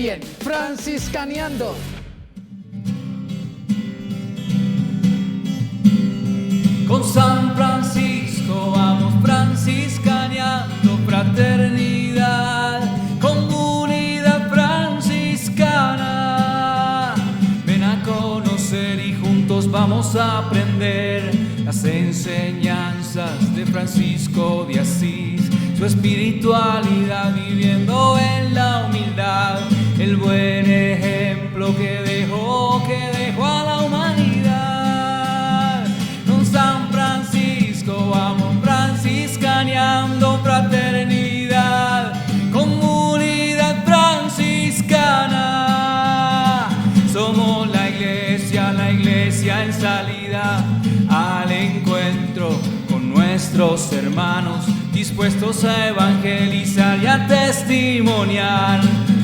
hoy en Franciscaneando. Con San Francisco vamos franciscaneando, fraternidad, comunidad franciscana. Ven a conocer y juntos vamos a aprender las enseñanzas de Francisco de Asís, su espiritualidad viviendo en la humildad, el buen ejemplo que dejó a la humanidad. Con San Francisco vamos franciscaneando, fraternidad, comunidad franciscana. Somos la iglesia en salida al encuentro con nuestros hermanos, dispuestos a evangelizar y a testimoniar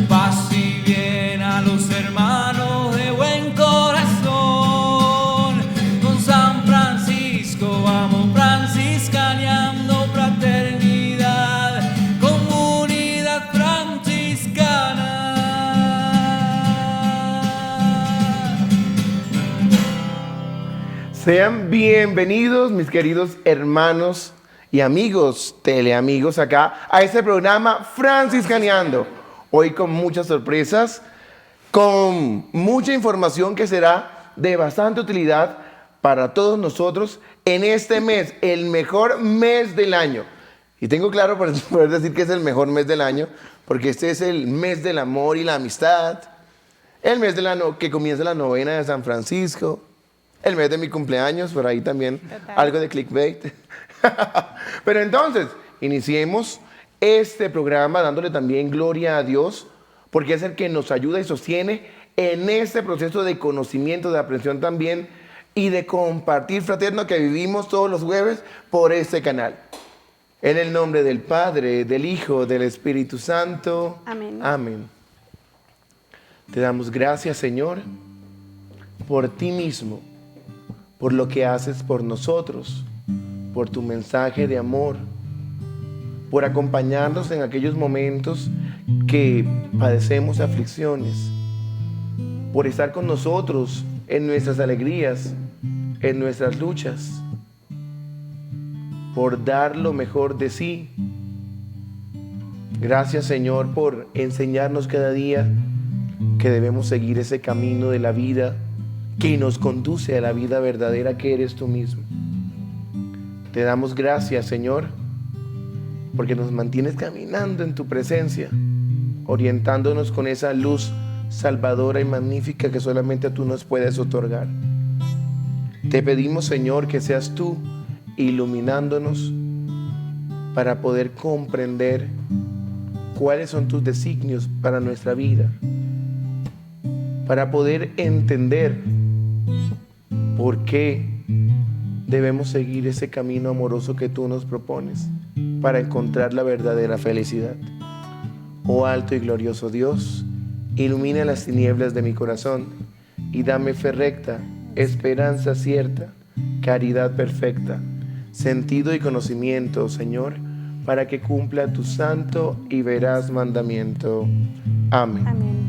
paz y bien a los hermanos de buen corazón. Con San Francisco vamos franciscaneando, fraternidad, comunidad franciscana. Sean bienvenidos, mis queridos hermanos y amigos, teleamigos, acá a este programa Franciscaneando. Hoy con muchas sorpresas, con mucha información que será de bastante utilidad para todos nosotros en este mes, el mejor mes del año. Y tengo claro por poder decir que es el mejor mes del año, porque este es el mes del amor y la amistad, el mes que comienza la novena de San Francisco, el mes de mi cumpleaños, por ahí también. Total. Algo de clickbait. Pero entonces, iniciemos este programa dándole también gloria a Dios, porque es el que nos ayuda y sostiene en este proceso de conocimiento, de aprensión también, y de compartir fraterno que vivimos todos los jueves por este canal. En el nombre del Padre, del Hijo, del Espíritu Santo. Amén. Amén. Te damos gracias, Señor, por ti mismo, por lo que haces por nosotros, por tu mensaje de amor, por acompañarnos en aquellos momentos que padecemos aflicciones, por estar con nosotros en nuestras alegrías, en nuestras luchas, por dar lo mejor de sí. Gracias, Señor, por enseñarnos cada día que debemos seguir ese camino de la vida que nos conduce a la vida verdadera que eres tú mismo. Te damos gracias, Señor, porque nos mantienes caminando en tu presencia, orientándonos con esa luz salvadora y magnífica que solamente tú nos puedes otorgar. Te pedimos, Señor, que seas tú iluminándonos para poder comprender cuáles son tus designios para nuestra vida, para poder entender por qué debemos seguir ese camino amoroso que tú nos propones para encontrar la verdadera felicidad. Oh alto y glorioso Dios, ilumina las tinieblas de mi corazón y dame fe recta, esperanza cierta, caridad perfecta, sentido y conocimiento, Señor, para que cumpla tu santo y veraz mandamiento. Amén. Amén.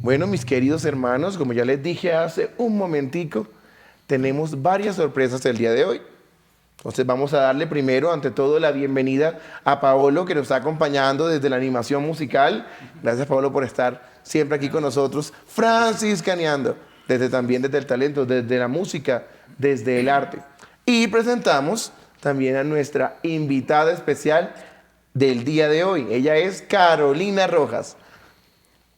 Bueno, mis queridos hermanos, como ya les dije hace un momentico, tenemos varias sorpresas el día de hoy. Entonces vamos a darle primero, ante todo, la bienvenida a Paolo, que nos está acompañando desde la animación musical. Gracias, Paolo, por estar siempre aquí con nosotros, franciscaneando, también desde el talento, desde la música, desde el arte. Y presentamos también a nuestra invitada especial del día de hoy. Ella es Carolina Rojas.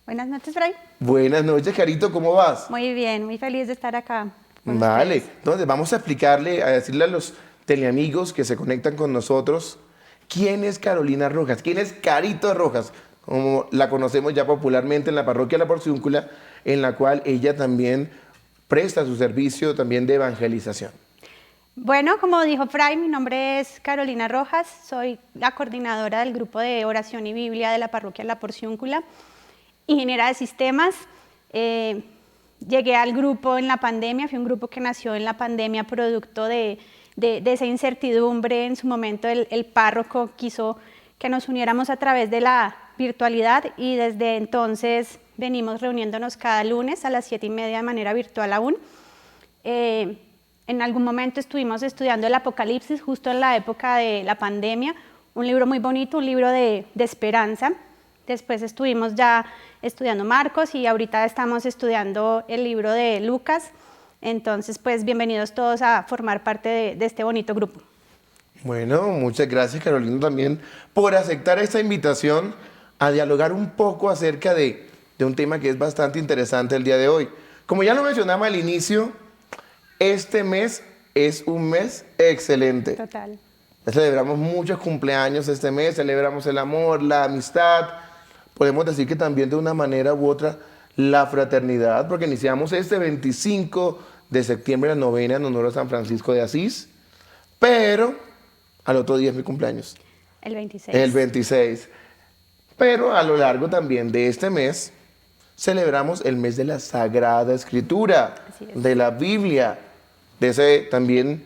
Buenas noches, Fray. Buenas noches, Carito, ¿cómo vas? Muy bien, muy feliz de estar acá. Vale, entonces vamos a explicarle, a decirle a los teleamigos que se conectan con nosotros, ¿quién es Carolina Rojas? ¿Quién es Carito Rojas? Como la conocemos ya popularmente en la parroquia La Porciúncula, en la cual ella también presta su servicio también de evangelización. Bueno, como dijo Fray, mi nombre es Carolina Rojas, soy la coordinadora del grupo de oración y Biblia de la parroquia La Porciúncula, ingeniera de sistemas. Llegué al grupo en la pandemia, fue un grupo que nació en la pandemia producto de esa incertidumbre. En su momento el párroco quiso que nos uniéramos a través de la virtualidad y desde entonces venimos reuniéndonos cada lunes a las 7:30 de manera virtual aún. En algún momento estuvimos estudiando el Apocalipsis justo en la época de la pandemia, un libro muy bonito, un libro de esperanza. Después estuvimos ya estudiando Marcos y ahorita estamos estudiando el libro de Lucas. Entonces, pues bienvenidos todos a formar parte de este bonito grupo. Bueno, muchas gracias Carolina también por aceptar esta invitación a dialogar un poco acerca de un tema que es bastante interesante el día de hoy. Como ya lo mencionaba al inicio, este mes es un mes excelente. Total. Celebramos muchos cumpleaños este mes, celebramos el amor, la amistad, podemos decir que también de una manera u otra la fraternidad, porque iniciamos este 25 de septiembre la novena en honor a San Francisco de Asís, pero al otro día es mi cumpleaños. El 26. El 26. Pero a lo largo también de este mes celebramos el mes de la Sagrada Escritura, de la Biblia, de ese también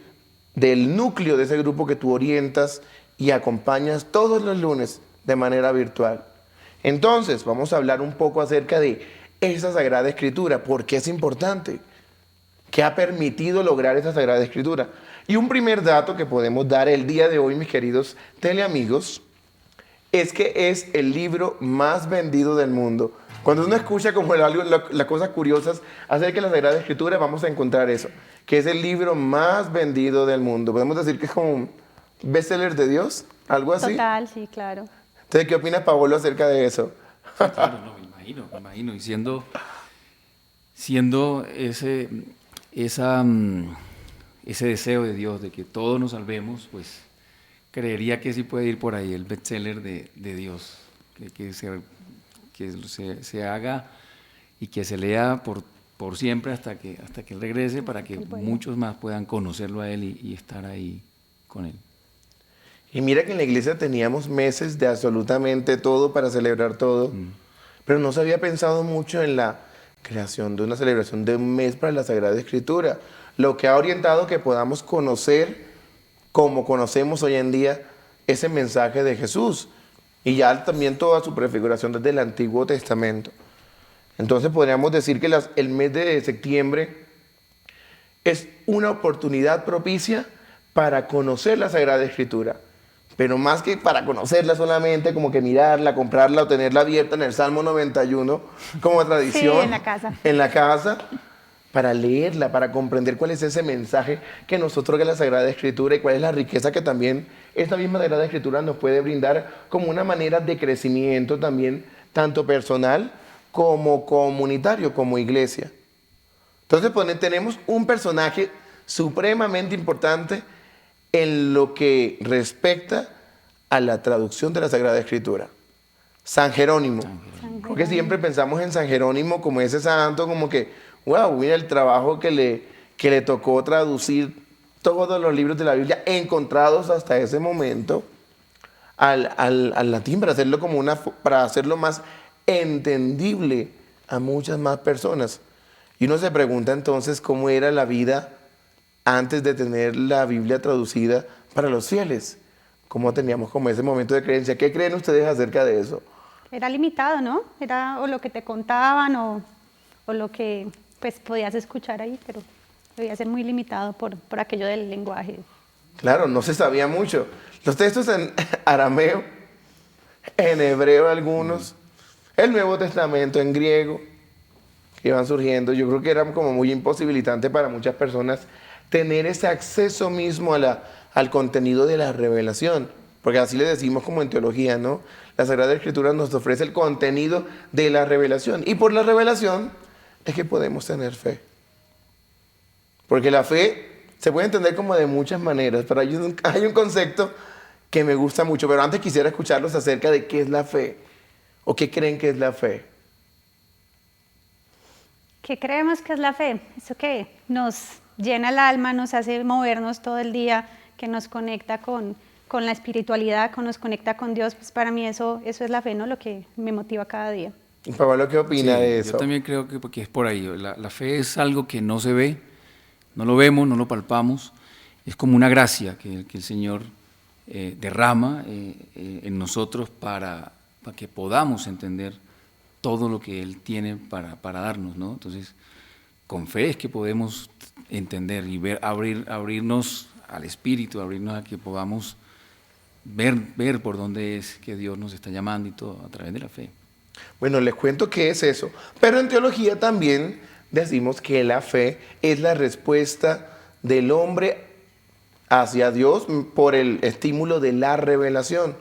del núcleo de ese grupo que tú orientas y acompañas todos los lunes de manera virtual. Entonces, vamos a hablar un poco acerca de esa Sagrada Escritura, por qué es importante, qué ha permitido lograr esa Sagrada Escritura. Y un primer dato que podemos dar el día de hoy, mis queridos teleamigos, es que es el libro más vendido del mundo. Cuando uno escucha como las cosas curiosas acerca de la Sagrada Escritura, vamos a encontrar eso, que es el libro más vendido del mundo. Podemos decir que es como un bestseller de Dios, algo así. Total, sí, claro. Entonces, ¿qué opina Paolo acerca de eso? Sí, claro, no, me imagino. Y siendo ese deseo de Dios de que todos nos salvemos, pues creería que sí puede ir por ahí el bestseller de Dios, que se haga y que se lea por siempre hasta que Él regrese, para que muchos más puedan conocerlo a Él y estar ahí con Él. Y mira que en la iglesia teníamos meses de absolutamente todo para celebrar todo, pero no se había pensado mucho en la creación de una celebración de un mes para la Sagrada Escritura, lo que ha orientado que podamos conocer, como conocemos hoy en día, ese mensaje de Jesús, y ya también toda su prefiguración desde el Antiguo Testamento. Entonces podríamos decir que el mes de septiembre es una oportunidad propicia para conocer la Sagrada Escritura. Pero más que para conocerla solamente, como que mirarla, comprarla o tenerla abierta en el Salmo 91 como tradición. Sí, en la casa. En la casa, para leerla, para comprender cuál es ese mensaje que nos otorga la Sagrada Escritura y cuál es la riqueza que también esta misma Sagrada Escritura nos puede brindar como una manera de crecimiento también, tanto personal como comunitario, como iglesia. Entonces tenemos un personaje supremamente importante en lo que respecta a la traducción de la Sagrada Escritura. San Jerónimo. Porque siempre pensamos en San Jerónimo como ese santo, como que, wow, mira el trabajo que le tocó traducir todos los libros de la Biblia encontrados hasta ese momento al latín, para hacerlo más entendible a muchas más personas. Y uno se pregunta entonces cómo era la vida antes de tener la Biblia traducida para los fieles. ¿Cómo teníamos como ese momento de creencia? ¿Qué creen ustedes acerca de eso? Era limitado, ¿no? Era o lo que te contaban o lo que pues podías escuchar ahí, pero debía ser muy limitado por aquello del lenguaje. Claro, no se sabía mucho. Los textos en arameo, en hebreo algunos, el Nuevo Testamento en griego, que iban surgiendo, yo creo que era como muy imposibilitante para muchas personas tener ese acceso mismo al contenido de la revelación, porque así le decimos como en teología, ¿no? La Sagrada Escritura nos ofrece el contenido de la revelación, y por la revelación es que podemos tener fe. Porque la fe se puede entender como de muchas maneras, pero hay un concepto que me gusta mucho, pero antes quisiera escucharlos acerca de qué es la fe, o qué creen que es la fe. ¿Qué creemos que es la fe? Eso que nos llena el alma, nos hace movernos todo el día, que nos conecta con la espiritualidad, que nos conecta con Dios. Pues para mí eso es la fe, ¿no? Lo que me motiva cada día. Pablo, ¿qué opina de eso? Yo también creo que porque es por ahí. La fe es algo que no se ve, no lo vemos, no lo palpamos. Es como una gracia que el Señor derrama en nosotros para para que podamos entender todo lo que Él tiene para darnos, ¿no? Entonces, con fe es que podemos entender y ver, abrirnos al Espíritu, abrirnos a que podamos ver por dónde es que Dios nos está llamando y todo, a través de la fe. Bueno, les cuento qué es eso. Pero en teología también decimos que la fe es la respuesta del hombre hacia Dios por el estímulo de la revelación.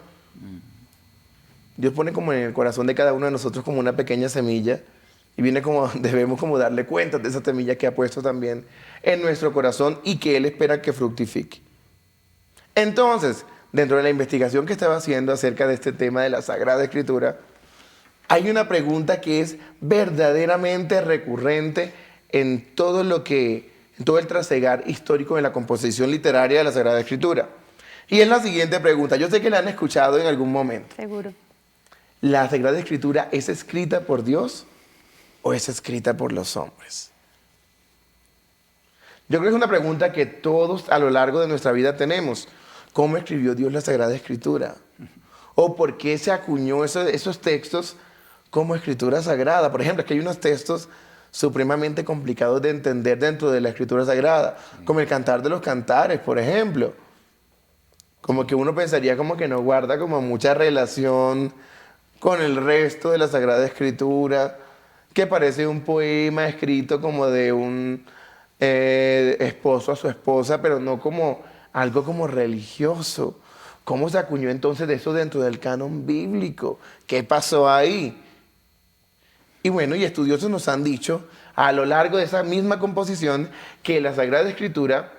Dios pone como en el corazón de cada uno de nosotros como una pequeña semilla y debemos como darle cuenta de esa semilla que ha puesto también en nuestro corazón y que Él espera que fructifique. Entonces, dentro de la investigación que estaba haciendo acerca de este tema de la Sagrada Escritura, hay una pregunta que es verdaderamente recurrente en todo el trasegar histórico de la composición literaria de la Sagrada Escritura. Y es la siguiente pregunta. Yo sé que la han escuchado en algún momento. Seguro. ¿La Sagrada Escritura es escrita por Dios o es escrita por los hombres? Yo creo que es una pregunta que todos a lo largo de nuestra vida tenemos. ¿Cómo escribió Dios la Sagrada Escritura? ¿O por qué se acuñó esos textos como escritura sagrada? Por ejemplo, aquí hay unos textos supremamente complicados de entender dentro de la Escritura Sagrada, como el Cantar de los Cantares, por ejemplo. Como que uno pensaría como que no guarda como mucha relación con el resto de la Sagrada Escritura, que parece un poema escrito como de un esposo a su esposa, pero no como algo como religioso. ¿Cómo se acuñó entonces de eso dentro del canon bíblico? ¿Qué pasó ahí? Y bueno, y estudiosos nos han dicho a lo largo de esa misma composición que la Sagrada Escritura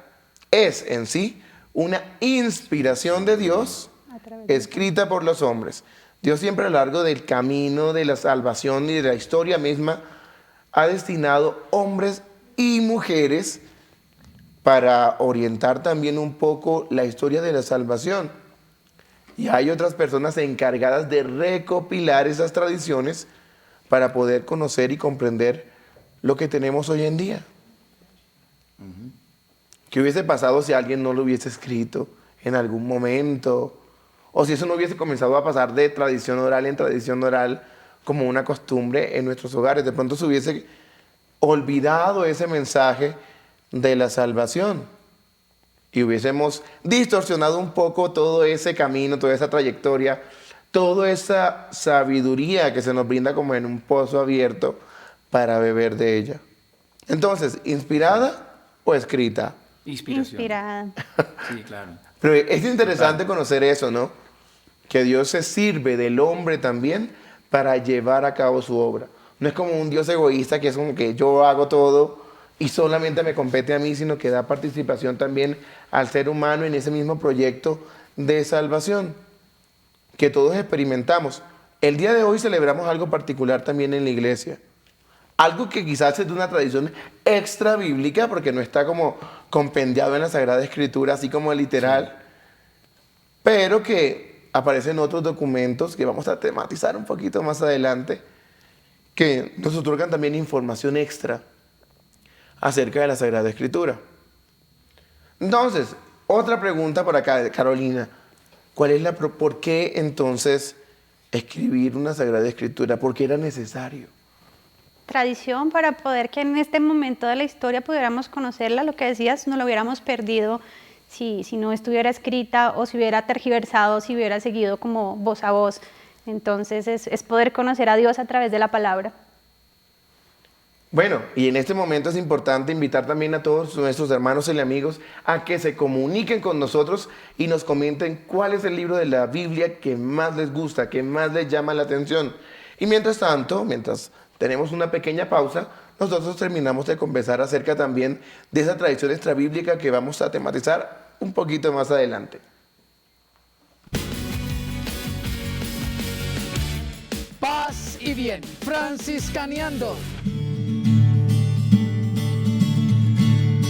es en sí una inspiración de Dios escrita por los hombres. Dios siempre a lo largo del camino de la salvación y de la historia misma ha destinado hombres y mujeres para orientar también un poco la historia de la salvación. Y hay otras personas encargadas de recopilar esas tradiciones para poder conocer y comprender lo que tenemos hoy en día. ¿Qué hubiese pasado si alguien no lo hubiese escrito en algún momento? O si eso no hubiese comenzado a pasar de tradición oral en tradición oral como una costumbre en nuestros hogares. De pronto se hubiese olvidado ese mensaje de la salvación y hubiésemos distorsionado un poco todo ese camino, toda esa trayectoria, toda esa sabiduría que se nos brinda como en un pozo abierto para beber de ella. Entonces, ¿inspirada o escrita? Inspiración. Inspirada. Sí, claro. Pero es interesante conocer eso, ¿no? Que Dios se sirve del hombre también para llevar a cabo su obra. No es como un Dios egoísta que es como que yo hago todo y solamente me compete a mí, sino que da participación también al ser humano en ese mismo proyecto de salvación que todos experimentamos. El día de hoy celebramos algo particular también en la iglesia. Algo que quizás es de una tradición extra bíblica, porque no está como compendiado en la Sagrada Escritura, así como literal, pero que aparece en otros documentos que vamos a tematizar un poquito más adelante, que nos otorgan también información extra acerca de la Sagrada Escritura. Entonces, otra pregunta por acá, Carolina. ¿Por qué entonces escribir una Sagrada Escritura? ¿Por qué era necesario? Tradición para poder que en este momento de la historia pudiéramos conocerla, lo que decías, no lo hubiéramos perdido si no estuviera escrita o si hubiera tergiversado, si hubiera seguido como voz a voz. Entonces es poder conocer a Dios a través de la palabra. Bueno, y en este momento es importante invitar también a todos nuestros hermanos y amigos a que se comuniquen con nosotros y nos comenten cuál es el libro de la Biblia que más les gusta, que más les llama la atención. Y mientras tanto, mientras tenemos una pequeña pausa, nosotros terminamos de conversar acerca también de esa tradición extrabíblica que vamos a tematizar un poquito más adelante. Paz y bien, franciscaneando.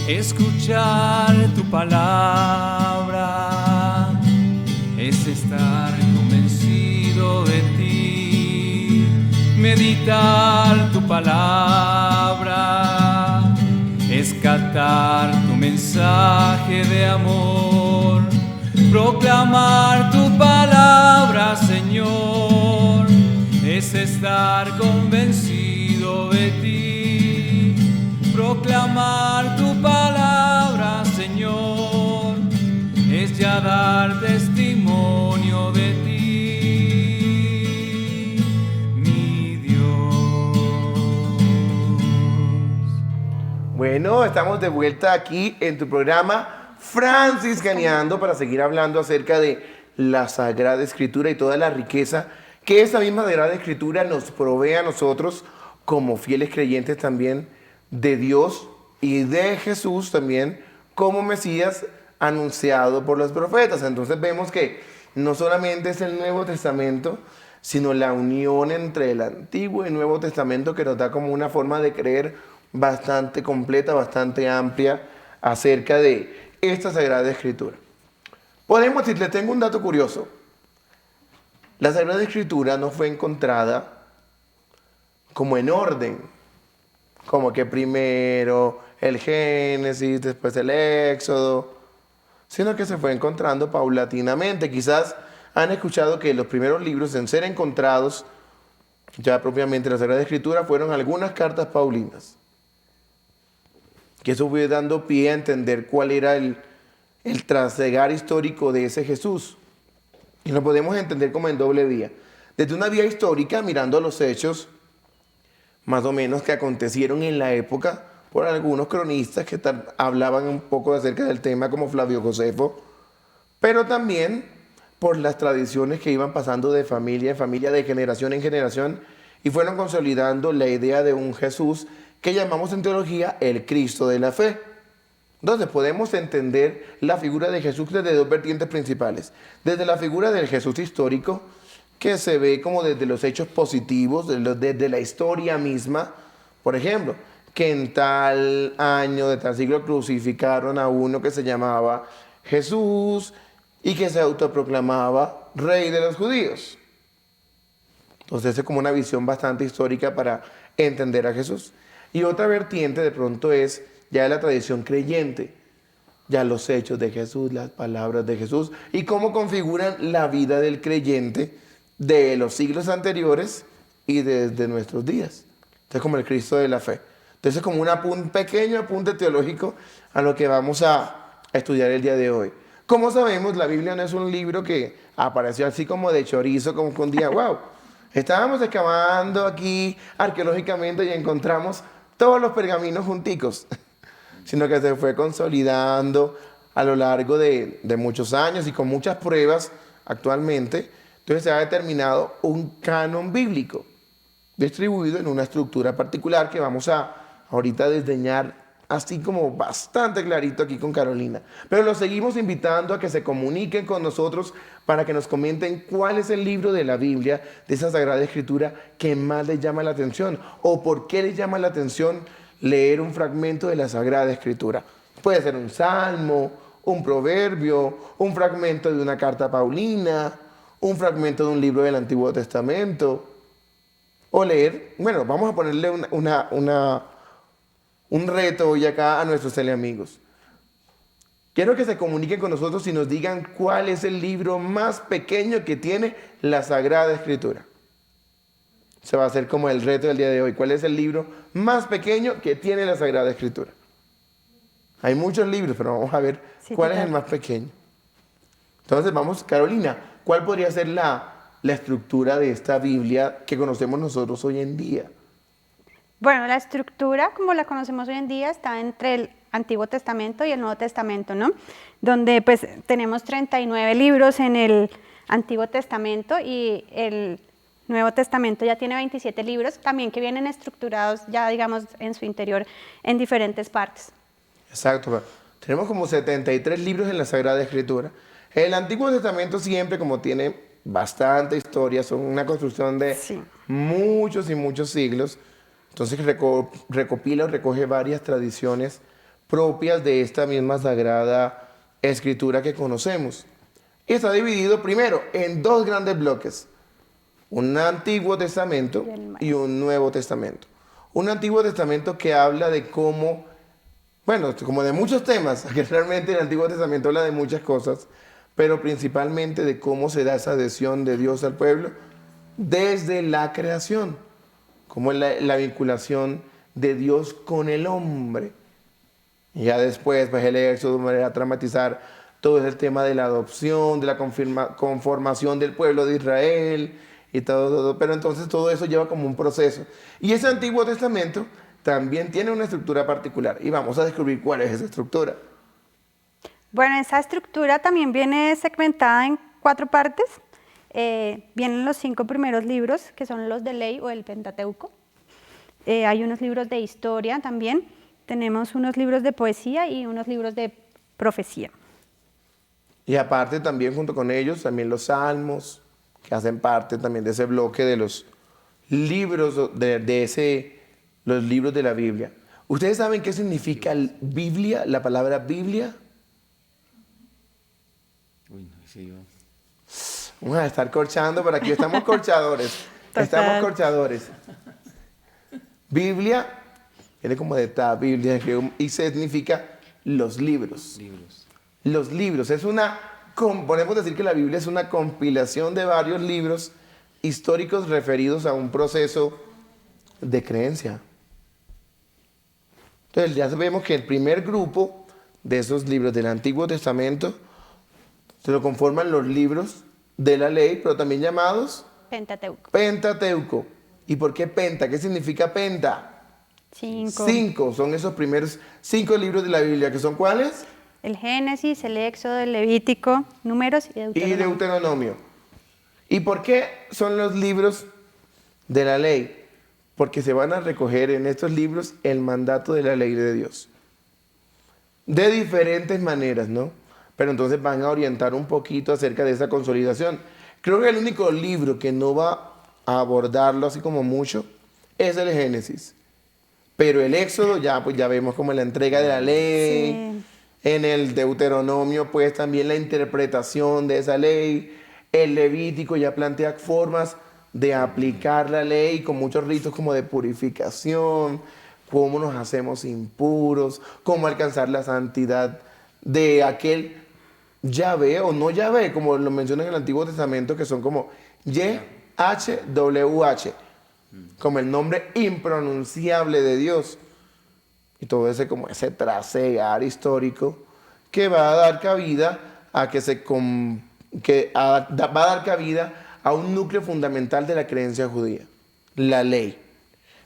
Escuchar tu palabra es estar convencido de ti. Meditar tu palabra es captar tu mensaje de amor. Proclamar tu palabra, Señor, es estar convencido de ti, proclamar tu palabra, Señor, es ya dar testimonio de ti, mi Dios. Bueno, estamos de vuelta aquí en tu programa Franciscaneando para seguir hablando acerca de la Sagrada Escritura y toda la riqueza que esa misma Sagrada Escritura nos provee a nosotros como fieles creyentes también de Dios y de Jesús también como Mesías anunciado por los profetas. Entonces vemos que no solamente es el Nuevo Testamento, sino la unión entre el Antiguo y Nuevo Testamento que nos da como una forma de creer bastante completa, bastante amplia acerca de esta Sagrada Escritura. Podemos decir, les tengo un dato curioso. La Sagrada Escritura no fue encontrada como en orden, como que primero el Génesis, después el Éxodo, sino que se fue encontrando paulatinamente. Quizás han escuchado que los primeros libros en ser encontrados, ya propiamente en la Sagrada Escritura, fueron algunas cartas paulinas. Que eso fue dando pie a entender cuál era el trasegar histórico de ese Jesús. Y lo podemos entender como en doble vía. Desde una vía histórica, mirando los hechos, más o menos, que acontecieron en la época, por algunos cronistas que hablaban un poco acerca del tema, como Flavio Josefo, pero también por las tradiciones que iban pasando de familia en familia, de generación en generación, y fueron consolidando la idea de un Jesús que llamamos en teología el Cristo de la fe. Entonces podemos entender la figura de Jesús desde dos vertientes principales. Desde la figura del Jesús histórico, que se ve como desde los hechos positivos, desde la historia misma. Por ejemplo, que en tal año de tal siglo crucificaron a uno que se llamaba Jesús y que se autoproclamaba rey de los judíos. Entonces es como una visión bastante histórica para entender a Jesús. Y otra vertiente de pronto es ya la tradición creyente, ya los hechos de Jesús, las palabras de Jesús y cómo configuran la vida del creyente de los siglos anteriores y desde nuestros días. Entonces como el Cristo de la fe. Entonces como un pequeño apunte teológico a lo que vamos a estudiar el día de hoy. Como sabemos, la Biblia no es un libro que apareció así como de chorizo, como que un día, wow, estábamos excavando aquí arqueológicamente y encontramos todos los pergaminos junticos, sino que se fue consolidando a lo largo de muchos años y con muchas pruebas actualmente. Entonces se ha determinado un canon bíblico distribuido en una estructura particular que vamos a ahorita desdeñar así como bastante clarito aquí con Carolina. Pero los seguimos invitando a que se comuniquen con nosotros para que nos comenten cuál es el libro de la Biblia, de esa Sagrada Escritura, que más les llama la atención o por qué les llama la atención leer un fragmento de la Sagrada Escritura. Puede ser un salmo, un proverbio, un fragmento de una carta paulina, un fragmento de un libro del Antiguo Testamento. O leer, bueno, vamos a ponerle un reto hoy acá a nuestros teleamigos. Quiero que se comuniquen con nosotros y nos digan cuál es el libro más pequeño que tiene la Sagrada Escritura. Se va a hacer como el reto del día de hoy. ¿Cuál es el libro más pequeño que tiene la Sagrada Escritura? Hay muchos libros, pero vamos a ver cuál es el más pequeño. Entonces vamos, Carolina, ¿cuál podría ser la estructura de esta Biblia que conocemos nosotros hoy en día? Bueno, la estructura como la conocemos hoy en día está entre el Antiguo Testamento y el Nuevo Testamento, ¿no? Donde pues tenemos 39 libros en el Antiguo Testamento y el Nuevo Testamento ya tiene 27 libros, también que vienen estructurados ya digamos en su interior en diferentes partes. Exacto, tenemos como 73 libros en la Sagrada Escritura. El Antiguo Testamento siempre como tiene bastante historia, son una construcción de muchos y muchos siglos. Entonces recopila o recoge varias tradiciones propias de esta misma Sagrada Escritura que conocemos. Y está dividido primero en dos grandes bloques. Un Antiguo Testamento y un Nuevo Testamento. Un Antiguo Testamento que habla de cómo, bueno, como de muchos temas, que realmente el Antiguo Testamento habla de muchas cosas, pero principalmente de cómo se da esa adhesión de Dios al pueblo desde la creación, como la vinculación de Dios con el hombre. Y ya después, pues el Éxodo me va a dramatizar todo ese tema de la adopción, de la conformación del pueblo de Israel y todo. Pero entonces todo eso lleva como un proceso. Y ese Antiguo Testamento también tiene una estructura particular. Y vamos a descubrir cuál es esa estructura. Bueno, esa estructura también viene segmentada en 4 partes. Vienen los 5 primeros libros, que son los de ley o el Pentateuco. Hay unos libros de historia también. Tenemos unos libros de poesía y unos libros de profecía. Y aparte también junto con ellos, también los salmos, que hacen parte también de ese bloque de los libros, los libros de la Biblia. ¿Ustedes saben qué significa Biblia, la palabra Biblia? Uy, no sé yo. Vamos a estar corchando, pero aquí estamos corchadores. Estamos corchadores. Biblia, viene como de ta, Biblia, y significa los libros. Los libros, podemos decir que la Biblia es una compilación de varios libros históricos referidos a un proceso de creencia. Entonces ya sabemos que el primer grupo de esos libros del Antiguo Testamento se lo conforman los libros de la ley, pero también llamados Pentateuco. Pentateuco. ¿Y por qué penta? ¿Qué significa penta? 5. 5 son esos primeros 5 libros de la Biblia, que son ¿cuáles? El Génesis, el Éxodo, el Levítico, Números y Deuteronomio. Y Deuteronomio. ¿Y por qué son los libros de la ley? Porque se van a recoger en estos libros el mandato de la ley de Dios. De diferentes maneras, ¿no? Pero entonces van a orientar un poquito acerca de esa consolidación. Creo que el único libro que no va a abordarlo así como mucho es el Génesis. Pero el Éxodo pues ya vemos como la entrega de la ley. Sí. En el Deuteronomio, pues también la interpretación de esa ley. El Levítico ya plantea formas de aplicar la ley con muchos ritos como de purificación, cómo nos hacemos impuros, cómo alcanzar la santidad de aquel Yahvé o no Yahvé, como lo menciona en el Antiguo Testamento, que son como YHWH, como el nombre impronunciable de Dios. Y todo ese como ese trasegar histórico que va a dar cabida a va a dar cabida a un núcleo fundamental de la creencia judía, la ley.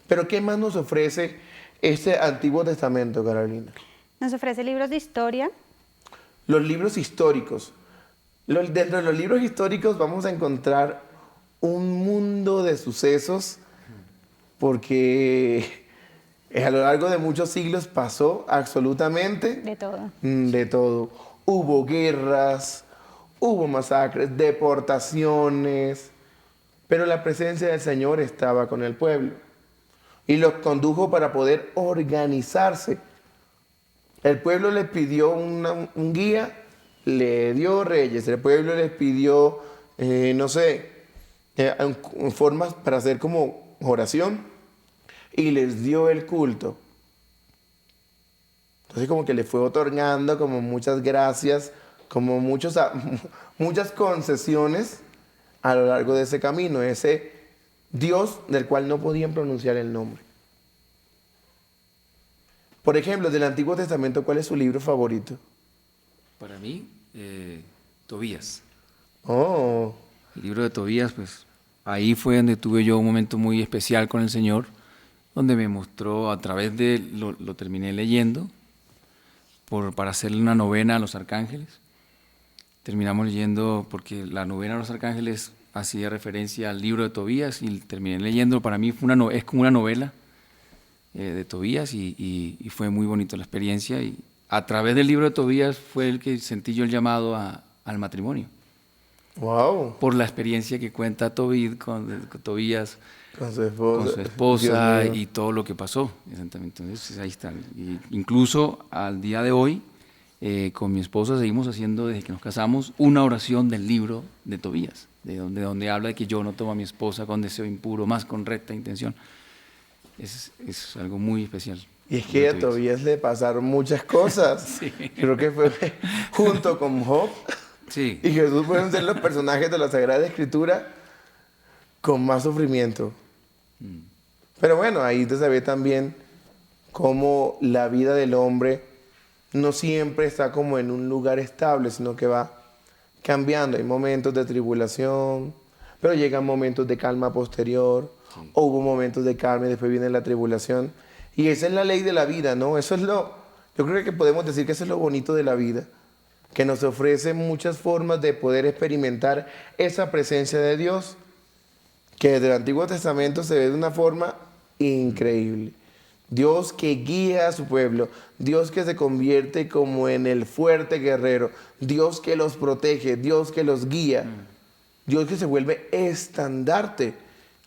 Pero ¿qué más nos ofrece este Antiguo Testamento, Carolina? Nos ofrece libros de historia. Los libros históricos. Dentro de los libros históricos vamos a encontrar un mundo de sucesos porque a lo largo de muchos siglos pasó absolutamente De todo. de todo. Hubo guerras, hubo masacres, deportaciones, pero la presencia del Señor estaba con el pueblo y los condujo para poder organizarse. El pueblo les pidió un guía, le dio reyes. El pueblo les pidió, formas para hacer como oración y les dio el culto. Entonces como que le fue otorgando como muchas gracias, como muchas concesiones a lo largo de ese camino, ese Dios del cual no podían pronunciar el nombre. Por ejemplo, del Antiguo Testamento, ¿cuál es su libro favorito? Para mí, Tobías. Oh, El libro de Tobías, pues ahí fue donde tuve yo un momento muy especial con el Señor, donde me mostró a través de, lo terminé leyendo, para hacerle una novena a los arcángeles. Terminamos leyendo, porque la novena a los arcángeles hacía referencia al libro de Tobías, y terminé leyendo. Para mí es como una novela de Tobías, y fue muy bonito la experiencia. Y a través del libro de Tobías fue el que sentí yo el llamado al matrimonio. wow. Por la experiencia que cuenta con Tobías, Con su esposa. con su esposa Dios mío. y todo lo que pasó. Exactamente. Entonces ahí está. Y incluso al día de hoy, con mi esposa seguimos haciendo, desde que nos casamos, una oración del libro de Tobías, de donde habla de que yo no tomo a mi esposa con deseo impuro, más con recta intención. Es algo muy especial. Y es que a Tobías le pasaron muchas cosas. Sí. Creo que fue junto con Job Sí. y Jesús pueden ser los personajes de la Sagrada Escritura con más sufrimiento. Pero bueno, ahí se ve también cómo la vida del hombre no siempre está como en un lugar estable, sino que va cambiando. Hay momentos de tribulación, pero llegan momentos de calma posterior, o hubo momentos de calma y después viene la tribulación. Y esa es la ley de la vida, ¿no? Yo creo que podemos decir que eso es lo bonito de la vida, que nos ofrece muchas formas de poder experimentar esa presencia de Dios, que desde el Antiguo Testamento se ve de una forma increíble. Dios que guía a su pueblo, Dios que se convierte como en el fuerte guerrero, Dios que los protege, Dios que los guía, Dios que se vuelve estandarte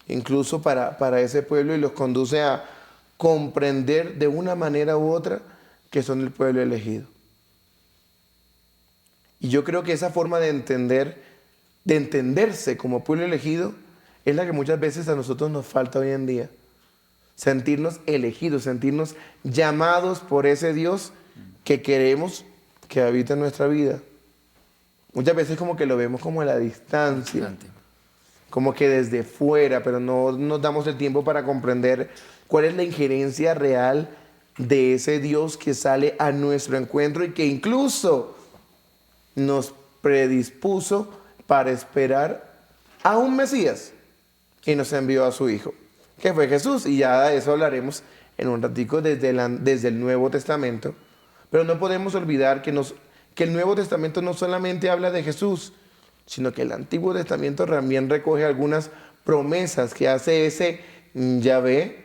incluso para ese pueblo y los conduce a comprender de una manera u otra que son el pueblo elegido. Y yo creo que esa forma de entenderse como pueblo elegido es la que muchas veces a nosotros nos falta hoy en día. Sentirnos elegidos, sentirnos llamados por ese Dios que queremos que habite en nuestra vida. Muchas veces como que lo vemos como a la distancia, como que desde fuera, pero no nos damos el tiempo para comprender cuál es la injerencia real de ese Dios que sale a nuestro encuentro y que incluso nos predispuso para esperar a un Mesías y nos envió a su Hijo, que fue Jesús. Y ya de eso hablaremos en un ratico desde el Nuevo Testamento. Pero no podemos olvidar que el Nuevo Testamento no solamente habla de Jesús, sino que el Antiguo Testamento también recoge algunas promesas que hace ese Yahvé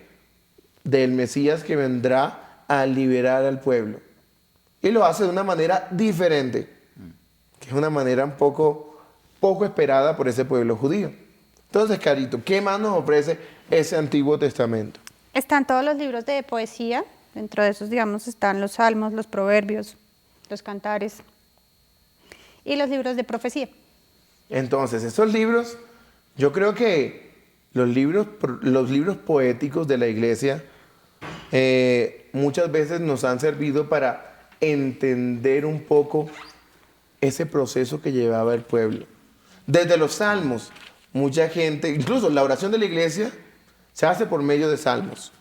del Mesías que vendrá a liberar al pueblo. Y lo hace de una manera diferente, que es una manera un poco esperada por ese pueblo judío. Entonces, Carito, ¿qué más nos ofrece ese Antiguo Testamento? Están todos los libros de poesía, dentro de esos, digamos, están los salmos, los proverbios, los cantares y los libros de profecía. Entonces, esos libros, yo creo que los libros poéticos de la iglesia muchas veces nos han servido para entender un poco ese proceso que llevaba el pueblo. Desde los salmos, mucha gente, incluso la oración de la iglesia se hace por medio de salmos.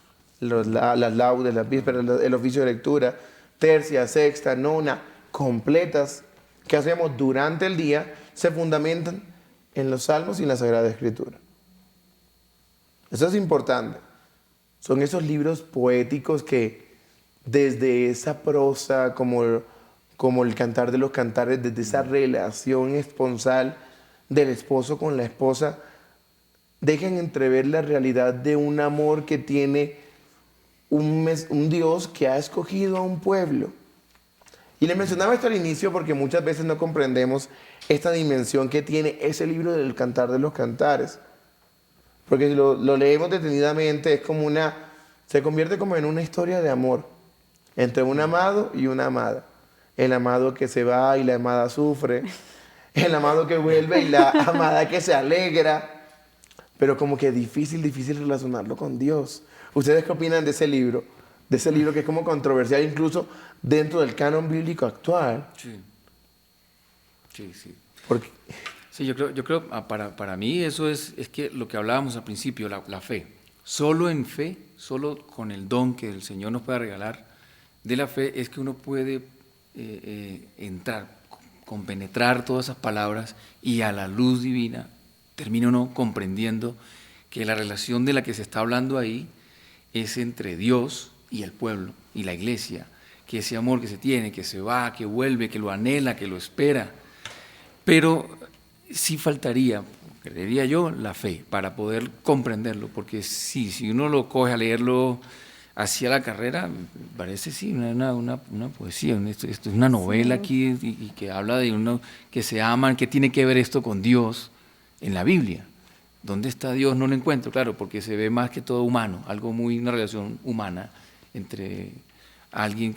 Las laudes, las vísperas, el oficio de lectura, tercia, sexta, nona, completas, que hacemos durante el día, se fundamentan en los salmos y en la Sagrada Escritura. Eso es importante. Son esos libros poéticos que desde esa prosa, como el Cantar de los Cantares, desde esa relación esponsal del esposo con la esposa, dejan entrever la realidad de un amor que tiene un Dios que ha escogido a un pueblo. Y le mencionaba esto al inicio porque muchas veces no comprendemos esta dimensión que tiene ese libro del Cantar de los Cantares. Porque si lo leemos detenidamente, se convierte como en una historia de amor entre un amado y una amada. El amado que se va y la amada sufre. El amado que vuelve y la amada que se alegra. Pero como que difícil relacionarlo con Dios. ¿Ustedes qué opinan de ese libro? De ese libro que es como controversial incluso dentro del canon bíblico actual. Sí. Porque Sí, yo creo para mí eso es que lo que hablábamos al principio, la fe. Solo en fe, solo con el don que el Señor nos puede regalar de la fe es que uno puede entrar, compenetrar todas esas palabras y a la luz divina termina uno comprendiendo que la relación de la que se está hablando ahí es entre Dios y el pueblo y la iglesia, que ese amor que se tiene, que se va, que vuelve, que lo anhela, que lo espera. Pero sí faltaría, creería yo, la fe para poder comprenderlo, porque si uno lo coge a leerlo hacia la carrera, parece una poesía, esto es una novela aquí y que habla de uno que se aman, que tiene que ver esto con Dios en la Biblia. ¿Dónde está Dios? No lo encuentro, claro, porque se ve más que todo humano, una relación humana entre alguien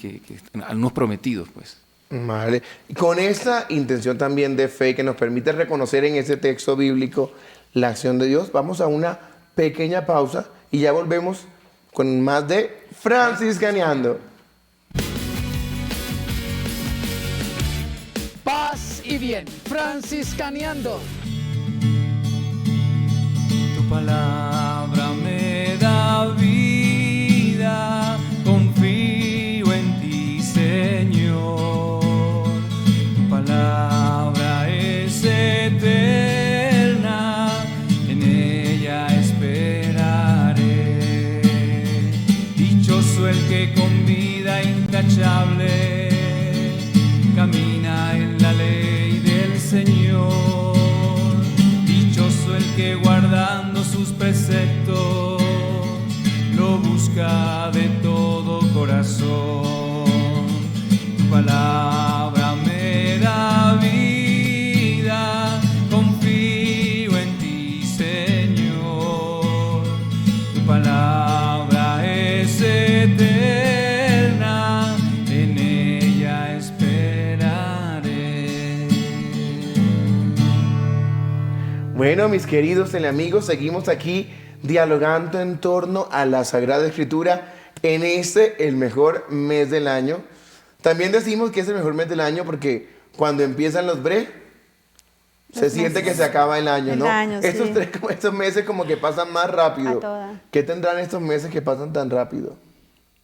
unos prometidos, pues. Vale. Y con esa intención también de fe que nos permite reconocer en ese texto bíblico la acción de Dios, vamos a una pequeña pausa y ya volvemos con más de Franciscaneando. Paz y bien, Franciscaneando. Tu palabra me da vida, confío en ti, Señor. Tu palabra es eterna, en ella esperaré. Dichoso el que con vida intachable camina en la ley del Señor. Dichoso el que guardando sus preceptos lo busca de todo corazón. Tu palabra me da vida, confío en ti, Señor. Tu palabra es eterna, en ella esperaré. Bueno, mis queridos teleamigos, seguimos aquí dialogando en torno a la Sagrada Escritura en el mejor mes del año. También decimos que es el mejor mes del año porque cuando empiezan los se siente que se acaba el año, ¿no? Estos meses como que pasan más rápido. ¿Qué tendrán estos meses que pasan tan rápido?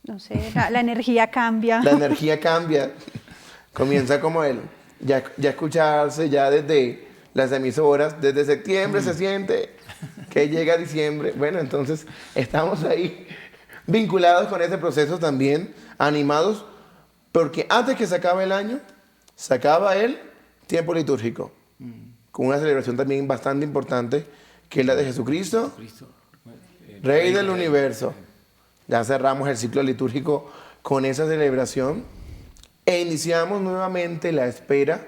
No sé, la energía cambia. La energía cambia. Comienza como ya escucharse ya desde las emisoras, desde septiembre se siente que llega diciembre. Bueno, entonces estamos ahí vinculados con ese proceso también, animados, porque antes que se acabe el año, se acaba el tiempo litúrgico, con una celebración también bastante importante, que es la de Jesucristo, Rey del Universo. Ya cerramos el ciclo litúrgico con esa celebración e iniciamos nuevamente la espera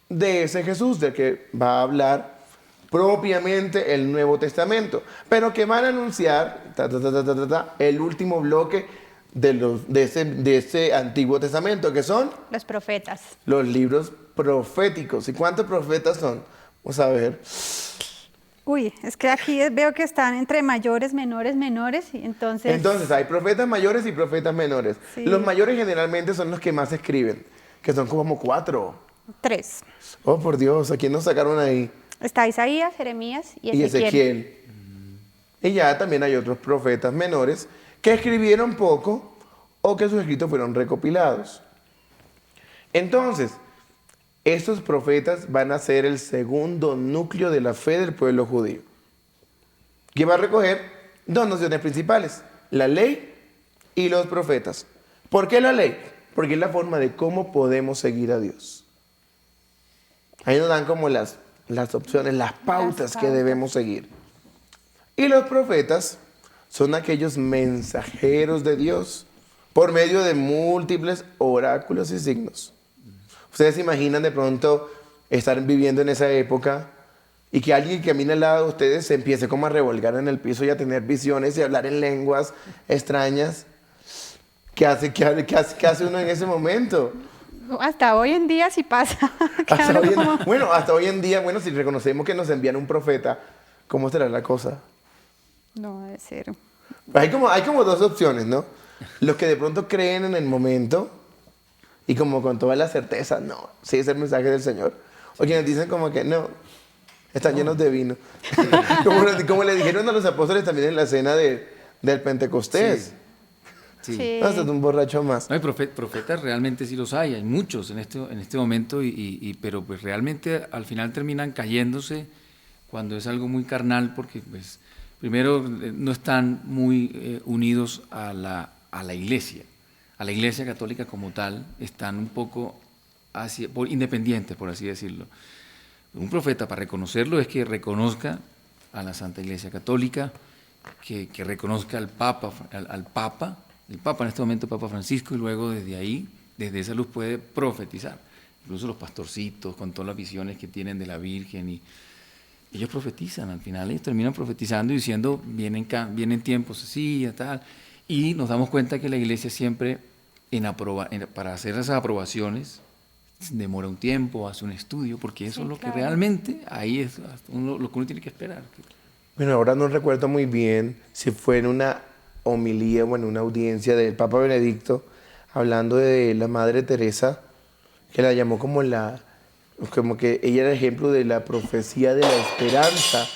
de ese Jesús del que va a hablar propiamente el Nuevo Testamento, pero que van a anunciar el último bloque de ese Antiguo Testamento, que son los profetas, los libros proféticos. ¿Y cuántos profetas son? Vamos a ver. Uy, es que aquí veo que están entre mayores, menores, y entonces... Entonces hay profetas mayores y profetas menores. Sí. Los mayores generalmente son los que más escriben, que son como 4. 3. Oh, por Dios, ¿a quién nos sacaron ahí? Está Isaías, Jeremías y Ezequiel. Y ya también hay otros profetas menores que escribieron poco o que sus escritos fueron recopilados. Entonces, estos profetas van a ser el segundo núcleo de la fe del pueblo judío, que va a recoger 2 nociones principales: la ley y los profetas. ¿Por qué la ley? Porque es la forma de cómo podemos seguir a Dios. Ahí nos dan como las opciones, las pautas que debemos seguir. Y los profetas son aquellos mensajeros de Dios por medio de múltiples oráculos y signos. ¿Ustedes se imaginan de pronto estar viviendo en esa época y que alguien que camina al lado de ustedes se empiece como a revolgar en el piso y a tener visiones y a hablar en lenguas extrañas? ¿Qué hace uno en ese momento? Hasta hoy en día sí pasa. Hasta hoy en día, si reconocemos que nos envían un profeta, ¿cómo será la cosa? No, debe ser. Hay como 2 opciones, ¿no? Los que de pronto creen en el momento y como con toda la certeza, no, sí es el mensaje del Señor. O quienes dicen como que no, están llenos de vino. como le dijeron a los apóstoles también en la cena del Pentecostés. Sí. Sí. No, es un borracho más. No, hay profetas realmente sí los hay muchos en este momento, pero pues realmente al final terminan cayéndose cuando es algo muy carnal, porque pues primero no están muy unidos a la iglesia católica como tal, están un poco independientes, por así decirlo. Un profeta, para reconocerlo, es que reconozca a la Santa Iglesia Católica, que reconozca al Papa, el Papa en este momento, Papa Francisco, y luego desde esa luz puede profetizar. Incluso los pastorcitos, con todas las visiones que tienen de la Virgen, y ellos profetizan, al final ellos terminan profetizando y diciendo, vienen tiempos así y tal, y nos damos cuenta que la Iglesia siempre, para hacer esas aprobaciones, demora un tiempo, hace un estudio, porque eso es lo que realmente, ahí es lo que uno tiene que esperar. Bueno, ahora no recuerdo muy bien si fue en una homilía o en una audiencia del Papa Benedicto, hablando de la Madre Teresa, que la llamó como que ella era ejemplo de la profecía de la esperanza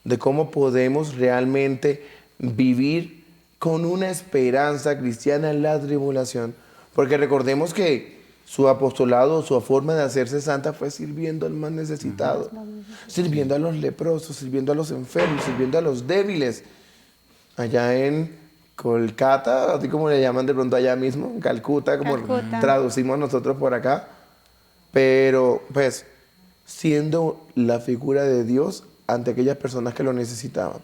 de cómo podemos realmente vivir con una esperanza cristiana en la tribulación. Porque recordemos que su apostolado, su forma de hacerse santa fue sirviendo al más necesitado, sirviendo a los leprosos, sirviendo a los enfermos, sirviendo a los débiles. Allá en Kolkata, así como le llaman de pronto allá mismo, en Calcuta, como traducimos nosotros por acá. Pero pues siendo la figura de Dios ante aquellas personas que lo necesitaban.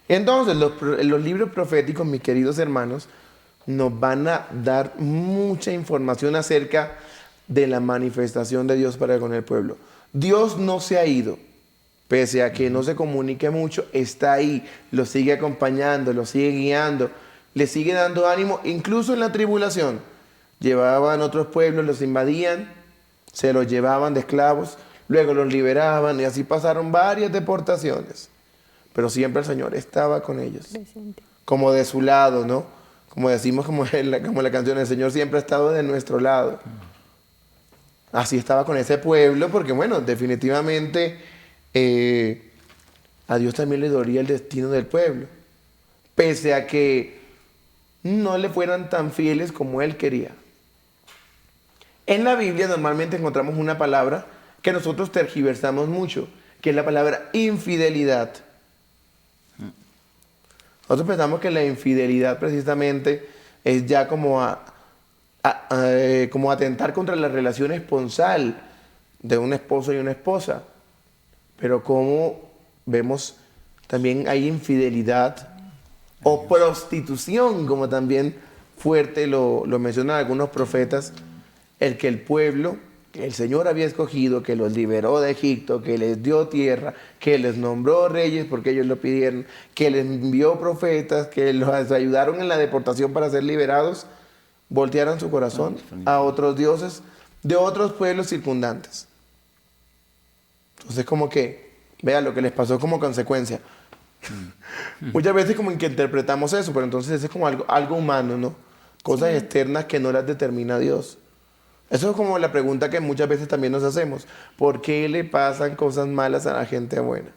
Entonces los libros proféticos, mis queridos hermanos, nos van a dar mucha información acerca de la manifestación de Dios para con el pueblo. Dios no se ha ido, pese a que no se comunique mucho, está ahí, lo sigue acompañando, lo sigue guiando, le sigue dando ánimo, incluso en la tribulación. Llevaban otros pueblos, los invadían, se los llevaban de esclavos, luego los liberaban y así pasaron varias deportaciones. Pero siempre el Señor estaba con ellos, como de su lado, ¿no? Como decimos, como la canción, el Señor siempre ha estado de nuestro lado. Así estaba con ese pueblo, porque bueno, definitivamente a Dios también le dolía el destino del pueblo, pese a que no le fueran tan fieles como Él quería. En la Biblia normalmente encontramos una palabra que nosotros tergiversamos mucho, que es la palabra infidelidad. Nosotros pensamos que la infidelidad precisamente es ya como como atentar contra la relación esponsal de un esposo y una esposa. Pero como vemos, también hay infidelidad o prostitución, como también fuerte lo mencionan algunos profetas, el que el pueblo que el Señor había escogido, que los liberó de Egipto, que les dio tierra, que les nombró reyes porque ellos lo pidieron, que les envió profetas, que los ayudaron en la deportación para ser liberados, voltearon su corazón a otros dioses de otros pueblos circundantes. Entonces como que, vea lo que les pasó como consecuencia. Muchas veces como en que interpretamos eso, pero entonces eso es como algo humano, ¿no? Cosas externas que no las determina Dios. Eso es como la pregunta que muchas veces también nos hacemos. ¿Por qué le pasan cosas malas a la gente buena?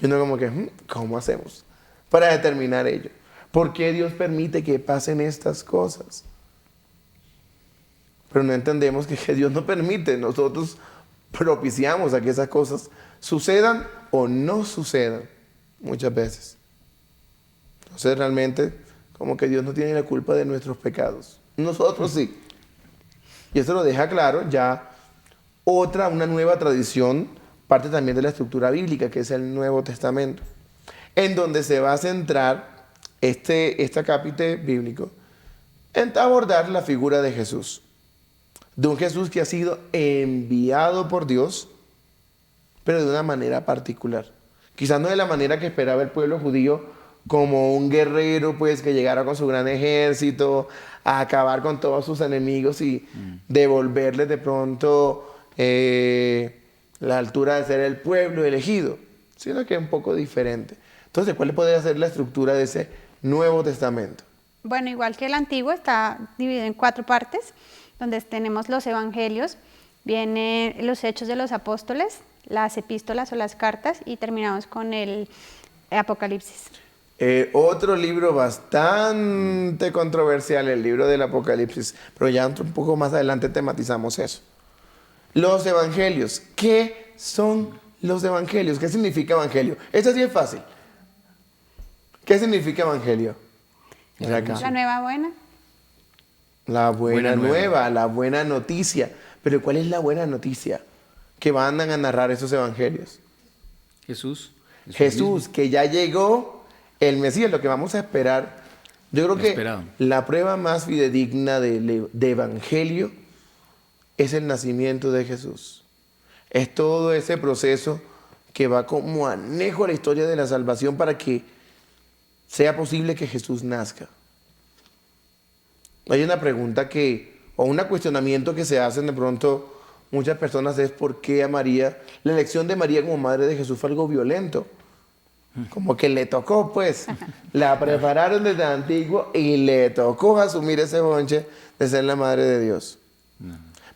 Y uno como que, ¿cómo hacemos para determinar ello? ¿Por qué Dios permite que pasen estas cosas? Pero no entendemos que Dios no permite. Nosotros propiciamos a que esas cosas sucedan o no sucedan muchas veces. Entonces realmente como que Dios no tiene la culpa de nuestros pecados. Nosotros sí. Y eso lo deja claro ya una nueva tradición, parte también de la estructura bíblica, que es el Nuevo Testamento, en donde se va a centrar este capítulo bíblico en abordar la figura de Jesús. De un Jesús que ha sido enviado por Dios, pero de una manera particular. Quizás no de la manera que esperaba el pueblo judío, como un guerrero pues que llegara con su gran ejército a acabar con todos sus enemigos y devolverles de pronto la altura de ser el pueblo elegido, sino que es un poco diferente. Entonces, ¿cuál puede ser la estructura de ese Nuevo Testamento? Bueno, igual que el Antiguo, está dividido en 4 partes, donde tenemos los evangelios, vienen los hechos de los apóstoles, las epístolas o las cartas, y terminamos con el Apocalipsis. Otro libro bastante controversial, el libro del Apocalipsis, pero ya un poco más adelante tematizamos eso. Los evangelios. ¿Qué son los evangelios? ¿Qué significa evangelio? Esto sí es fácil. ¿Qué significa evangelio? La nueva buena. La buena nueva, la buena noticia. Pero ¿cuál es la buena noticia que van a narrar esos evangelios? Jesús, que ya llegó el Mesías, lo que vamos a esperar. Yo creo que la prueba más fidedigna de evangelio es el nacimiento de Jesús. Es todo ese proceso que va como anejo a la historia de la salvación para que sea posible que Jesús nazca. Hay una pregunta o un cuestionamiento que se hacen de pronto muchas personas, es por qué a María, la elección de María como madre de Jesús fue algo violento. Como que le tocó, pues, la prepararon desde antiguo y le tocó asumir ese bonche de ser la madre de Dios.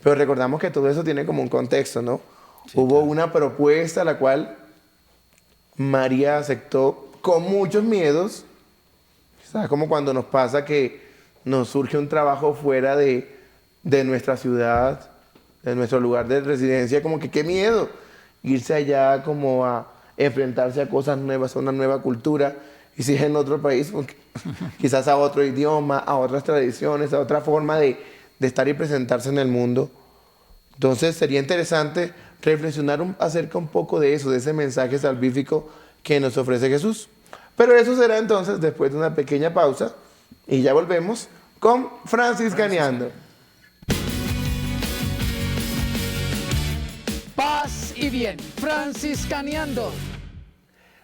Pero recordamos que todo eso tiene como un contexto, ¿no? Sí, hubo una propuesta la cual María aceptó con muchos miedos. ¿Sabes? Como cuando nos pasa que nos surge un trabajo fuera de nuestra ciudad, de nuestro lugar de residencia, como que qué miedo irse allá como a enfrentarse a cosas nuevas, a una nueva cultura. Y si es en otro país, pues, quizás a otro idioma, a otras tradiciones, a otra forma de estar y presentarse en el mundo. Entonces sería interesante reflexionar acerca un poco de eso, de ese mensaje salvífico que nos ofrece Jesús. Pero eso será entonces después de una pequeña pausa y ya volvemos con Franciscaneando. Paz y bien, Franciscaneando.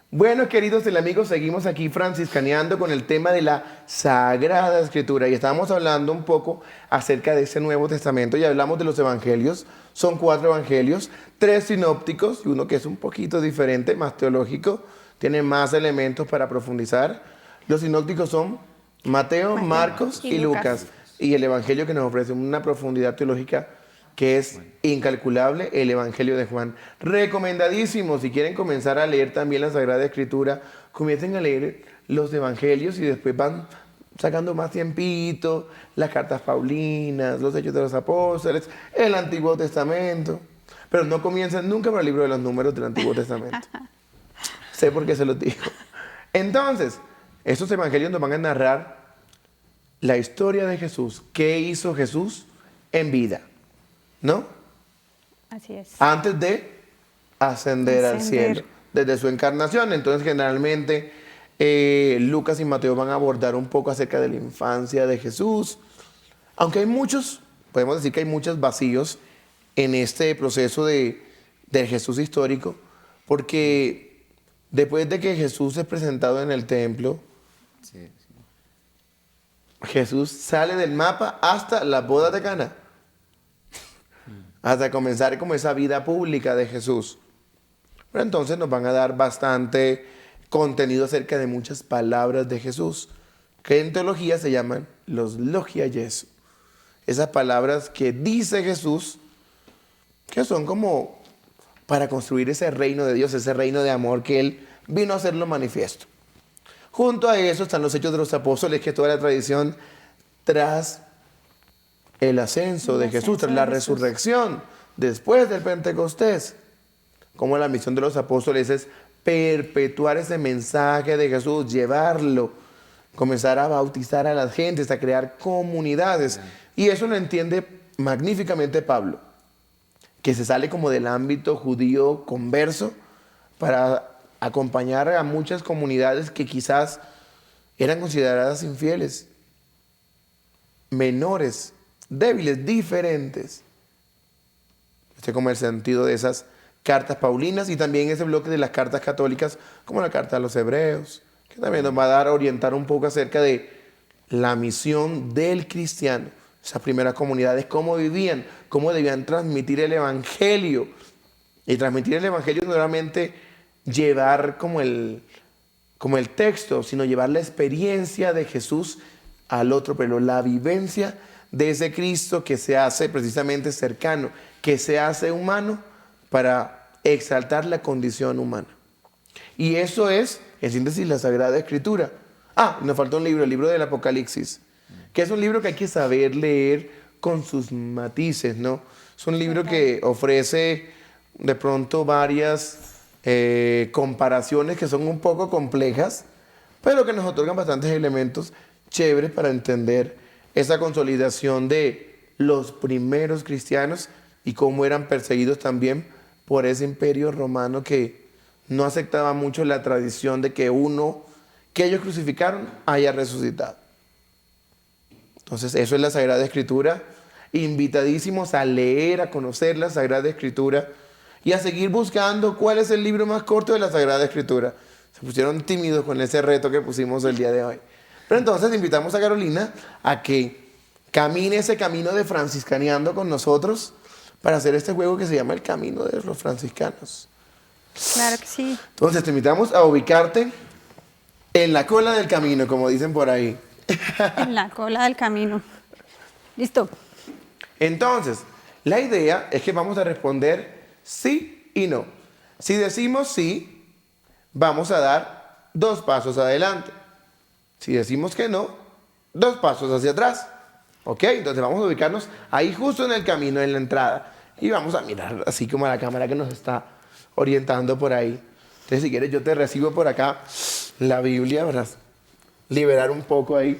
Bueno, queridos amigos, seguimos aquí franciscaneando con el tema de la Sagrada Escritura y estamos hablando un poco acerca de ese Nuevo Testamento y hablamos de los evangelios. Son 4 evangelios, 3 sinópticos y uno que es un poquito diferente, más teológico, tiene más elementos para profundizar. Los sinópticos son Mateo, Marcos y Lucas. Y el evangelio que nos ofrece una profundidad teológica que es incalculable, el Evangelio de Juan. Recomendadísimo, si quieren comenzar a leer también la Sagrada Escritura, comiencen a leer los Evangelios y después van sacando más tiempito, las cartas paulinas, los Hechos de los Apóstoles, el Antiguo Testamento. Pero no comiencen nunca por el libro de los números del Antiguo Testamento. Sé por qué se los digo. Entonces, estos Evangelios nos van a narrar la historia de Jesús. ¿Qué hizo Jesús en vida? ¿No? Así es. Antes de ascender al cielo, desde su encarnación. Entonces, generalmente, Lucas y Mateo van a abordar un poco acerca de la infancia de Jesús. Aunque hay muchos, podemos decir que hay muchos vacíos en este proceso de Jesús histórico, porque después de que Jesús es presentado en el templo, Jesús sale del mapa hasta la boda de Cana. Hasta comenzar como esa vida pública de Jesús. Pero entonces nos van a dar bastante contenido acerca de muchas palabras de Jesús, que en teología se llaman los logia Jesu. Esas palabras que dice Jesús, que son como para construir ese reino de Dios, ese reino de amor que Él vino a hacerlo manifiesto. Junto a eso están los Hechos de los Apóstoles, que es toda la tradición tras el ascenso de Jesús, tras la resurrección, después del Pentecostés. Como la misión de los apóstoles es perpetuar ese mensaje de Jesús, llevarlo, comenzar a bautizar a las gentes, a crear comunidades. Y eso lo entiende magníficamente Pablo, que se sale como del ámbito judío converso para acompañar a muchas comunidades que quizás eran consideradas infieles, menores, débiles, diferentes. Este es como el sentido de esas cartas paulinas y también ese bloque de las cartas católicas, como la carta a los hebreos, que también nos va a dar a orientar un poco acerca de la misión del cristiano. Esas primeras comunidades, cómo vivían, cómo debían transmitir el evangelio. Y transmitir el evangelio no solamente llevar como el texto, sino llevar la experiencia de Jesús al otro, pero la vivencia de ese Cristo que se hace precisamente cercano, que se hace humano para exaltar la condición humana. Y eso es, en síntesis, la Sagrada Escritura. Nos falta un libro, el libro del Apocalipsis, que es un libro que hay que saber leer con sus matices, ¿no? Es un libro que ofrece de pronto varias comparaciones que son un poco complejas, pero que nos otorgan bastantes elementos chéveres para entender esa consolidación de los primeros cristianos y cómo eran perseguidos también por ese imperio romano que no aceptaba mucho la tradición de que uno que ellos crucificaron haya resucitado. Entonces eso es la Sagrada Escritura. Invitadísimos a leer, a conocer la Sagrada Escritura y a seguir buscando cuál es el libro más corto de la Sagrada Escritura. Se pusieron tímidos con ese reto que pusimos el día de hoy. Pero entonces invitamos a Carolina a que camine ese camino de franciscaneando con nosotros para hacer este juego que se llama el Camino de los Franciscanos. Claro que sí. Entonces te invitamos a ubicarte en la cola del camino, como dicen por ahí. En la cola del camino. Listo. Entonces, la idea es que vamos a responder sí y no. Si decimos sí, vamos a dar 2 pasos adelante. Si decimos que no, 2 pasos hacia atrás. ¿Ok? Entonces vamos a ubicarnos ahí justo en el camino, en la entrada. Y vamos a mirar así como a la cámara que nos está orientando por ahí. Entonces, si quieres, yo te recibo por acá la Biblia, ¿verdad? Liberar un poco ahí.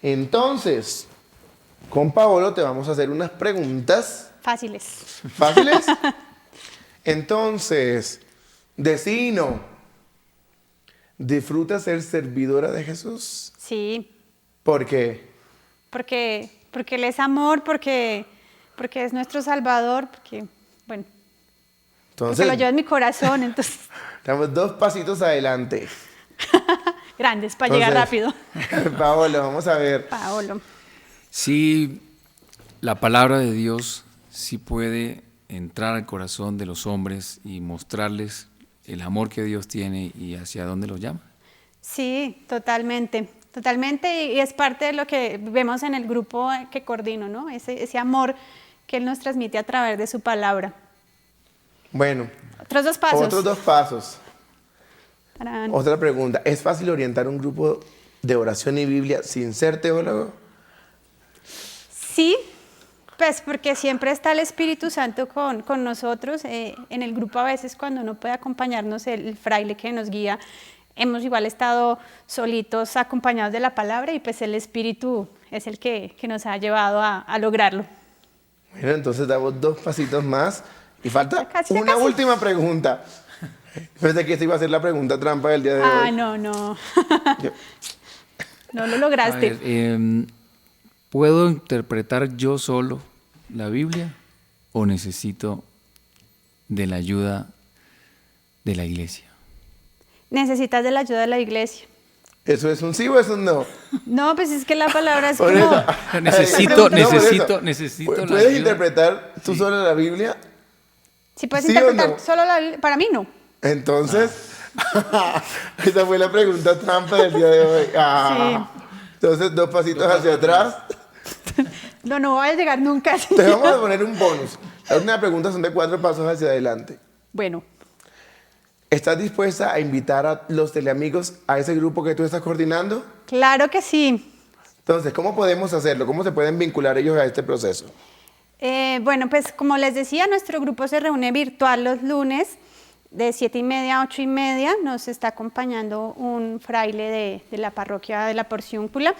Entonces, con Paolo te vamos a hacer unas preguntas. Fáciles. ¿Fáciles? Entonces, decí no. ¿Disfrutas ser servidora de Jesús? Sí, ¿Por qué? porque Él es amor, porque es nuestro Salvador, porque Entonces, lo llevo en mi corazón, entonces, estamos 2 pasitos adelante. grandes, para llegar rápido. Paolo, vamos a ver. Paolo. Sí, la palabra de Dios sí puede entrar al corazón de los hombres y mostrarles el amor que Dios tiene y hacia dónde los llama. Sí, totalmente, y es parte de lo que vemos en el grupo que coordino, ¿no? Ese amor que Él nos transmite a través de su palabra. Bueno, Otros 2 pasos. otros 2 pasos. Tarán. Otra pregunta. ¿Es fácil orientar un grupo de oración y Biblia sin ser teólogo? Sí, pues porque siempre está el Espíritu Santo con nosotros. En el grupo a veces cuando no puede acompañarnos el fraile que nos guía, hemos igual estado solitos acompañados de la palabra y pues el Espíritu es el que nos ha llevado a lograrlo. Bueno, entonces damos 2 pasitos más y falta Ya casi. una última pregunta. Pensé que esta iba a ser la pregunta trampa del día de hoy. No. Yo- No lo A lograste. ver, ¿puedo interpretar yo solo la Biblia o necesito de la ayuda de la iglesia? Necesitas de la ayuda de la iglesia. ¿Eso es un sí o es un no? No, pues es que la palabra es Por como... eso. Necesito No, por eso. necesito la ¿Puedes ayuda. interpretar tú sola la Biblia? Si puedes ¿Sí o interpretar no? solo la Biblia, para mí no. Entonces, esa fue la pregunta trampa del día de hoy. Entonces, 2 pasitos hacia atrás. No voy a llegar nunca. Te vamos a poner un bonus. La última pregunta son de 4 pasos hacia adelante. Bueno, ¿Estás dispuesta a invitar a los teleamigos a ese grupo que tú estás coordinando? claro que sí. Entonces, ¿cómo podemos hacerlo? ¿Cómo se pueden vincular ellos a este proceso? Bueno, pues como les decía, nuestro grupo se reúne virtual los lunes de 7:30 a 8:30. Nos está acompañando un fraile de la parroquia de la Porciúncula.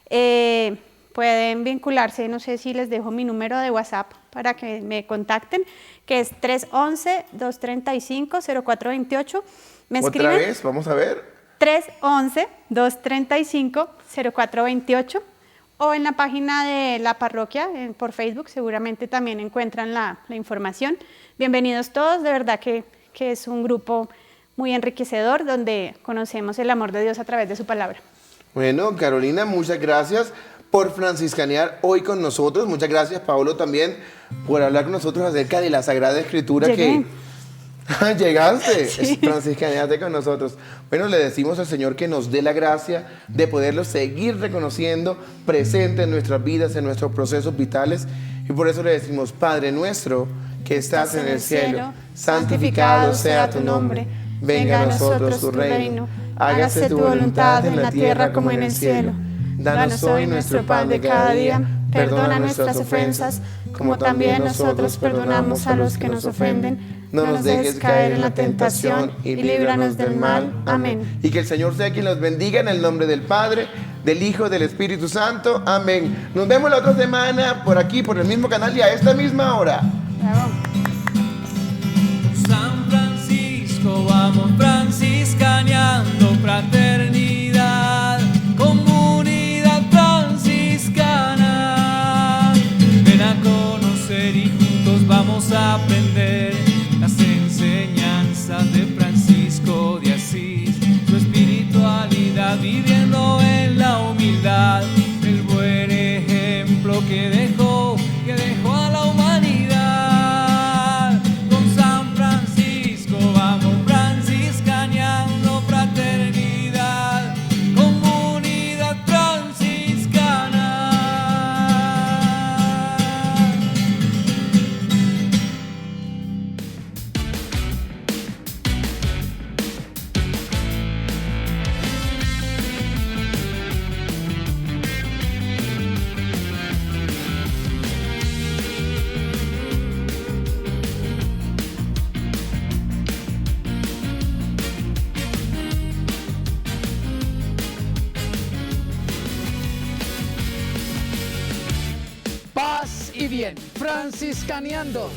Pueden vincularse, no sé si les dejo mi número de WhatsApp para que me contacten, que es 311-235-0428. Me Otra escriben vez, vamos a ver. 311-235-0428 o en la página de la parroquia, por Facebook, seguramente también encuentran la información. Bienvenidos todos, de verdad que es un grupo muy enriquecedor donde conocemos el amor de Dios a través de su palabra. Bueno, Carolina, muchas gracias por franciscanear hoy con nosotros. Muchas gracias, Paolo, también por hablar con nosotros acerca de la Sagrada Escritura. Llegué. Que llegaste, Sí. franciscaneaste con nosotros. Bueno, le decimos al Señor que nos dé la gracia de poderlo seguir reconociendo presente en nuestras vidas, en nuestros procesos vitales. Y por eso le decimos, Padre nuestro, que estás en el cielo, santificado sea tu nombre. Venga a nosotros tu reino. Hágase tu voluntad en la tierra como en el cielo. Danos hoy nuestro pan de cada día. Perdona nuestras ofensas, como también nosotros perdonamos a los que nos ofenden. No nos dejes caer en la tentación y líbranos del mal. Amén. Y que el Señor sea quien los bendiga en el nombre del Padre, del Hijo, del Espíritu Santo. Amén. Nos vemos la otra semana por aquí, por el mismo canal y a esta misma hora. Bravo. San Francisco, vamos franciscaneando, fraternidad, comunidad franciscana. Ven a conocer y juntos vamos a aprender las enseñanzas de Francisco de Asís, su espiritualidad viviendo en la humildad, el buen ejemplo que dejó a la humanidad. Con San Francisco vamos franciscaneando, fraternidad. Paz y bien, franciscaneando.